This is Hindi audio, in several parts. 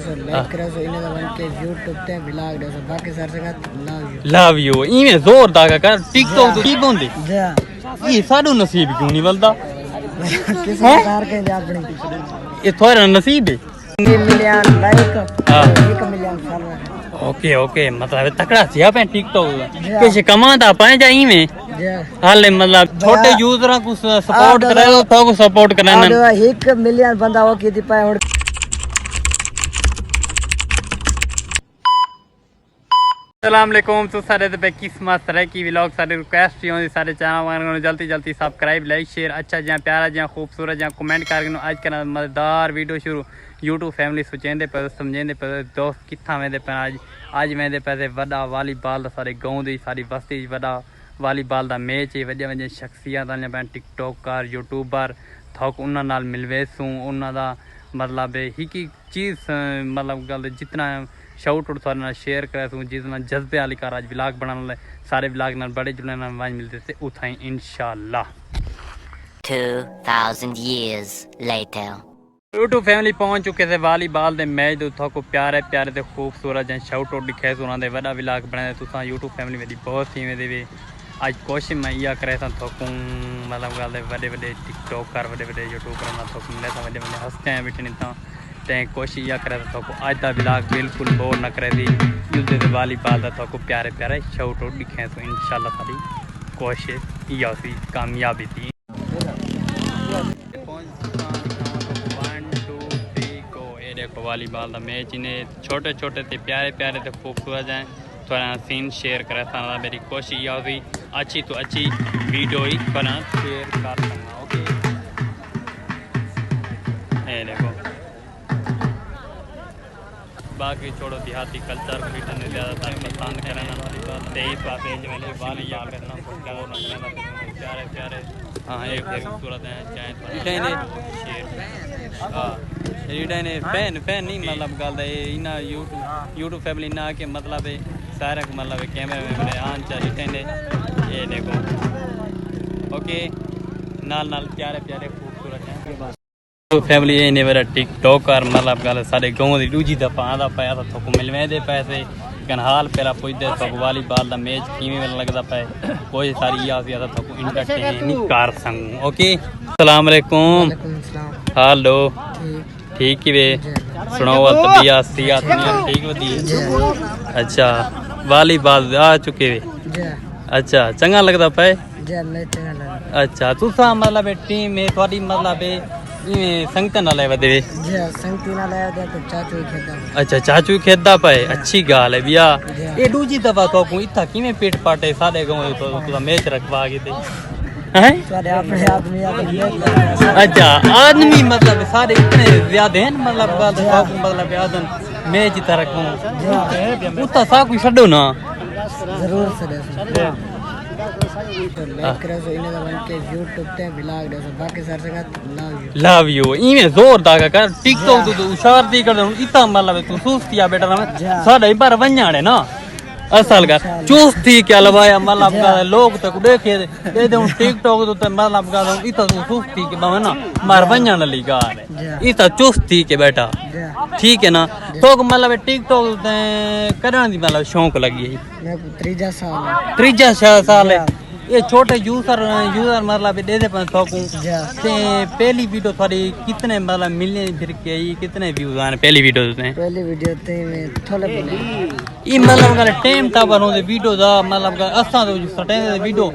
सो लाइक करे सो इने दा वन के YouTube ते व्लॉग दे सो बाकी सर से लव यू इवें जोर दागा कर टिकटॉक तो की बोंदे जा ये साडो नसीब क्यों नहीं बलदा किस प्रकार के अपनी ये थोड़ा नसीब है 3 million like 1 million follower okay okay मतलब तकड़ा सिया पे टिकटॉक कैसे कमाता पाए जा इवें हाले मतलब छोटे यूजर को सपोर्ट करे तो को सपोर्ट करना 1 मिलियन बंदा हो की दी पाए अस्सलाम वालेकुम तो सारे पे किस्मत तरह की व्लॉग सारे रिक्वेस्ट होंदी सारे चैनल जल्दी जल्दी सब्सक्राइब लाइक शेयर अच्छा जहाँ प्यारा जहाँ खूबसूरत जहाँ कमेंट करके आज का मजेदार वीडियो शुरू यूट्यूब फैमिली सोचेंदे पे समझेंदे पे दोस्त कितना वेंदे पे आज वेंदे पे वड्डा वालीबॉल दा सारे गाँव दी सारी बस्ती वड्डा वालीबॉल दा मैच है वड्डे वड्डे शख्सियत आने पे टिकटॉकर यूट्यूबर थोक उन्हां नाल मिलवेसूं उन्हां दा मतलब एक एक चीज़ मतलब गल जितना शाउट आउट सारे शेयर करे तू जितना जज्बे वाली कार आज व्लॉग बनाने सारे व्लॉग नाल बड़े जुड़े नाल वाज मिलते थे उठाई इंशाल्लाह 2000 years later यूट्यूब फैमिली पहुंच चुके थे वालीबॉल दे मैच दे उथा को प्यारे प्यारे ते खूबसूरत जन शाउट आउट लिखे उन्हां दे बड़ा व्लॉग बनाए तुसा यूट्यूब फैमिली मेरी बहुत ही दे आज कोशिश मैं या करे था थोकूं मतलब गल बड़े बड़े टिकटॉकर बड़े बड़े यूट्यूबर ना थोक मिले था बड़े बड़े हंसते हैं बिटनी था ते कोशिश या करे तो आज का व्लॉग बिल्कुल बोर न करे थी यूट्यूब से वालीबॉल का तो प्यारे प्यारे शाउट आउट लिखे तो इंशाल्लाह सारी कोशिश या सी कामयाबी थी देखो वालीबॉल का मैच इन्हें छोटे छोटे थे प्यारे प्यारे थे खूबसूरत हैं थोड़ा सीन शेयर करा था मेरी कोशिश यह हुई अच्छी तो अच्छी वीडियो ही बना शेयर कर सकना ओके देखो बाकी छोड़ो देहाती कल्चर को भी ज़्यादातर पसंद करना तेईस पास वाली याद करना प्यारे प्यारे हाँ एक खूबसूरत हैं हाँ ने फैन फैन नहीं मतलब गल इना यूट्यूब फैमिली ना के मतलब सारे मतलब कैमरे में आन चाहिए ने ये देखो ओके नाल नाल प्यारे प्यारे खूबसूरत हैं फैमिली ये ने मेरा टिकटॉकर मतलब गल सारे गाँव की दूजी दफा आंदा पाया था थोक मिलवे दे पैसे लेकिन हाल पेरा पुजदे थोक वालीबॉल का मैच किवें लगता पे कोई सारी आ सी थोक इंटरटेन नहीं कर सकूं ओके अस्सलाम वालेकुम हेलो ठीक ही वे सुनाओ तबीयत सियात ठीक वधी अच्छा वालीबॉल आ चुके वे अच्छा चंगा लगता पे अच्छा तुसा मतलब टीम में थोड़ी मतलब संगत ना ले वदे संगति ना ले तो चाचू खेदा अच्छा चाचू खेदा पे अच्छी गाल है भैया ये दूजी दफा तो को इथा किवें पेट पाटे सारे गांव तो मैच रखवा के थे अच्छा आदमी मतलब सारे इतने ज्यादा हैं मतलब आदम मैच तरह उतना सा कोई छो ना जरूर से लाइक करे सो इने दा वन के YouTube ते व्लॉग दे सो बाकी सर से लव यू इवें जोर दागा कर टिकटॉक तो उशार दी कर इतना मतलब तू सुस्तिया बेटा साडे बार वन्याड़े ना असल का चुस्ती क्या लवाया मतलब लोग तक देखे ये दे टिकटॉक तो मतलब का इतना चुस्ती के बावे ना मार वन्याण ली गाल है इतना चुस्ती के बेटा ठीक है ना तो मतलब टिकटॉक करने दी मतलब शौक लगी है त्रीजा साल है ये छोटे यूजर मतलब दे दे पर थोकूं ते पहली वीडियो थोड़ी कितने मतलब मिलने फिर के कितने व्यूज आने पहली वीडियो ते थोड़े ई मतलब का टाइम ता बनो दे वीडियो दा मतलब का असा तो सटे वीडियो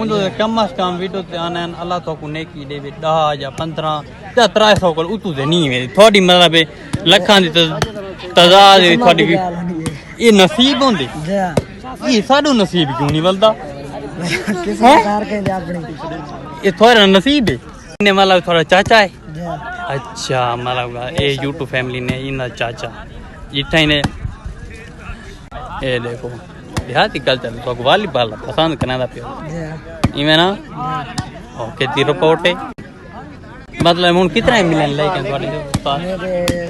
उन कम से कम वीडियो ते आने अल्लाह तो को नेकी दे 10 या 15 या 300 को उतु दे नहीं मेरी थोड़ी मतलब लखां दी तादाद थोड़ी ये नसीब होंदे ये साडो नसीब क्यों नहीं बलदा किस प्रकार के अपनी ये थोड़ा नसीब है ने मतलब थोड़ा चाचा है अच्छा मतलब ये यूट्यूब फैमिली ने इना चाचा इतना ने ये देखो देहाती कल्चर तो वालीबॉल पसंद करना पे इवें ना ओके ती रिपोर्ट है मतलब हम कितना मिलन लेकिन मेरे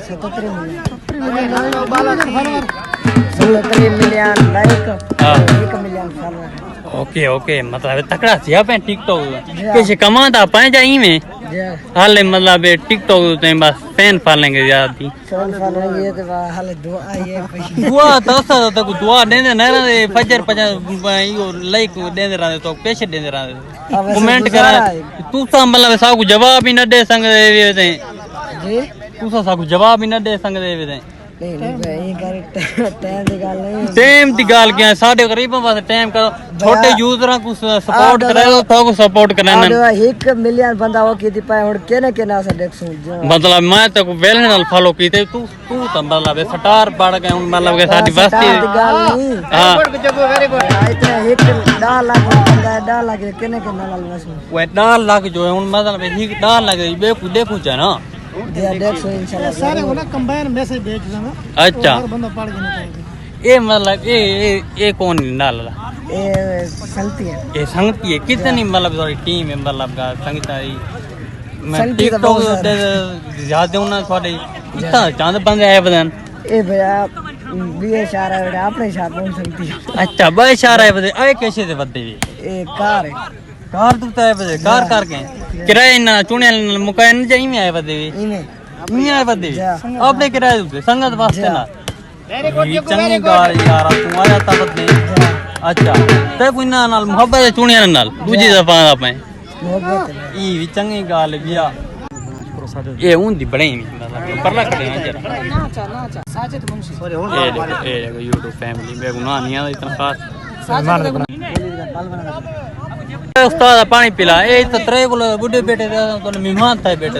77 million like 1 million follower okay okay मतलब तकड़ा सिया पे टिकटॉक कैसे कमाता पाए जा इवें हाले मतलब टिकटॉक ते बस फैन पालेंगे ज्यादा फैन फॉलोइंग ये तो हाल दुआ ये दुआ तसा तक दुआ देंदे न रहे फजर पजा यो लाइक देंदे रहे तो पेश देंदे रहे कमेंट करा तू सा मतलब सा को जवाब ही न दे संग दे जी तू सा को जवाब ही न दे संग दे नहीं ये कर टाइम दी गल नहीं टाइम दी गाल क्या साडे गरीबां वास्ते टाइम करो छोटे यूजरां को सपोर्ट करे तो को सपोर्ट करना 1 मिलियन बंदा हो की पाए हुन केने केना से देखसू मतलब मैं तो वेल नाल फॉलो कीते तू तू तो मतलब स्टार बढ़ गए मतलब के साडी बस्ती दी गल नहीं हां वेरी गुड इतना 10 लाख बंदा 10 लाख केने केना लाल वसू वो 10 लाख जो है हुन मतलब 10 लाख बे देखू चा ना देखो इंशाल्लाह सारे होना कंबाइन मैसेज भेज देना अच्छा हर बंदा पढ़ के निकाल ये मतलब ये कौन डाला ये संगति है ये संगति है कितनी मतलब थोड़ी टीम है मतलब का संगीताई मैं संगति तो टिकटॉक बहुत दे ज्यादा होना थोड़े इतना चांद बंदे आए बदन ए भैया बीए शारा बेटा अपने साथ पहुंच सकती है अच्छा बे इशारा है बदे आए कैसे दे बदे ए कार है कार तू तो आए बदे कार के किराए ना चुने मुकाए न जाई में आए बदे इने नहीं आए बदे अपने किराए दे संगत वास्ते ना ये चंगी गाल यार तू आया ता बदे अच्छा ते कोई ना नाल मोहब्बत चुने नाल दूजी दफा आपे मोहब्बत है ई भी चंगी गाल बिया ये उंदी बड़े मतलब परला करे ना जरा ना साजिद मुंशी ये YouTube फैमिली में गुनाह नहीं है इतना खास उस्ताद पानी पिला ए तो त्रे को बुढ़े बेटे तो मेहमान था बेटे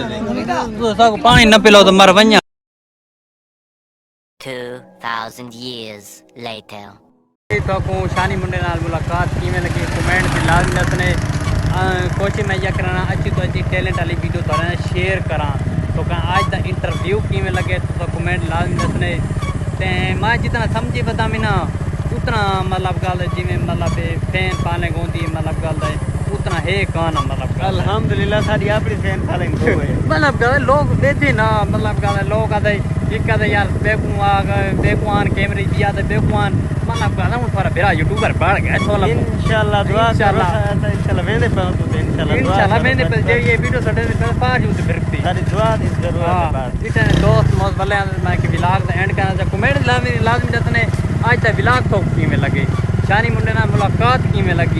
तो सब पानी न पिलाओ तो मर वन्या 2,000 years later. तो को शानी मुंडे नाल मुलाकात कीवें लगी कमेंट भी लाजमी दसने कोशिश मैं या करना अच्छी तो अच्छी टैलेंट वाली वीडियो तो शेयर करा तो आज दा इंटरव्यू कीवें लगे तो कमेंट लाजमी दसने ते मैं जितना समझी बता मिना उतना मतलब गल जिमें मतलब फैन पाने गोंदी मतलब गल उतना है काना मतलब अल्हम्दुलिल्लाह साडी अपनी फैन फॉलोइंग हो है मतलब गल लोग देते ना मतलब गल लोग आते एक आते यार बेकुआन कैमरे दिया तो बेकुआन मतलब गल हूं थोड़ा बेरा यूट्यूबर बढ़ गया तो इंशाल्लाह दुआ इंशाल्लाह वेंदे पे इंशाल्लाह मैंने पे जे ये वीडियो सटे पे पार यूं फिरती सारी दुआ दी जरूरत है इतने दोस्त मौज वाले मैं कि व्लॉग दा एंड करना कमेंट लाजमी दसने आज तक व्लॉग तो कीमें लगे शानी मुंडे नाल मुलाकात कीमें लगी